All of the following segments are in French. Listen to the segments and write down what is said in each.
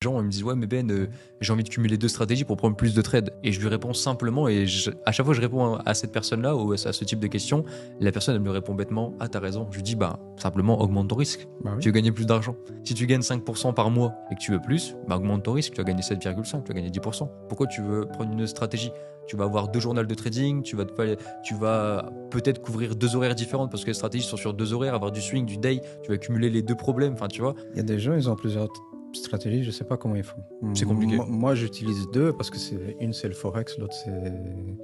gens ils me disent ouais mais Ben j'ai envie de cumuler deux stratégies pour prendre plus de trades et je lui réponds simplement à chaque fois que je réponds à cette personne là ou à ce type de questions la personne elle me répond bêtement ah t'as raison je lui dis bah simplement augmente ton risque Bah oui. tu veux gagner plus d'argent si tu gagnes 5% par mois et que tu veux plus bah augmente ton risque tu vas gagner 7,5 tu vas gagner 10% pourquoi tu veux prendre une stratégie tu vas avoir deux journaux de trading tu vas peut-être couvrir deux horaires différentes parce que les stratégies sont sur deux horaires avoir du swing du day tu vas cumuler les deux problèmes enfin tu vois Il y a des gens, ils ont plusieurs stratégies, je sais pas comment ils font. c'est compliqué. Moi, j'utilise deux parce que une c'est le forex, l'autre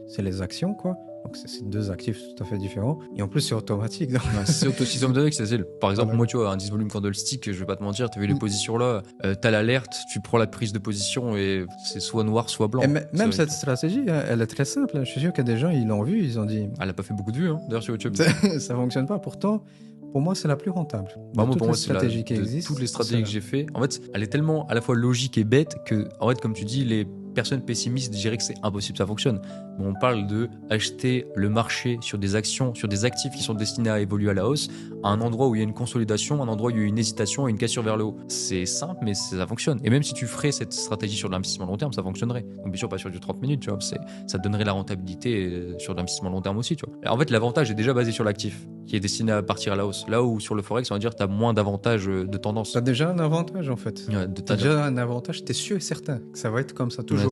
c'est les actions, quoi. Donc c'est deux actifs tout à fait différents. Et en plus, c'est automatique. Donc... Ouais, c'est automatique, c'est facile. Par exemple, Voilà. moi, tu vois, un 10 volume candlestick, je vais pas te mentir, tu as vu les positions là, t'as l'alerte, tu prends la prise de position et c'est soit noir, soit blanc. Et même cette stratégie, elle est très simple. Je suis sûr qu'il y a des gens, ils l'ont vu, ils ont dit. Elle a pas fait beaucoup de vues, hein, d'ailleurs, sur YouTube. Ça fonctionne pas. Pourtant, pour moi, c'est la plus rentable. Bah, moi, Toutes pour les moi, c'est stratégies qui existent. toutes les stratégies que j'ai fait. En fait, elle est tellement à la fois logique et bête que, en fait, comme tu dis, les personnes pessimistes diraient que c'est impossible, ça fonctionne. Mais on parle de acheter le marché sur des actions, sur des actifs qui sont destinés à évoluer à la hausse, à un endroit où il y a une consolidation, un endroit où il y a une hésitation et une cassure vers le haut. C'est simple, mais ça fonctionne. Et même si tu ferais cette stratégie sur de l'investissement long terme, ça fonctionnerait. Donc, bien sûr, pas sur du 30 minutes, tu vois. Ça te donnerait la rentabilité sur de l'investissement long terme aussi, tu vois. En fait, l'avantage est déjà basé sur l'actif, qui est destiné à partir à la hausse. Là où sur le forex, on va dire, tu as moins d'avantages de tendance. T'as déjà un avantage, en fait. Ouais, T'as déjà un avantage, t'es sûr et certain que ça va être comme ça toujours. Ouais.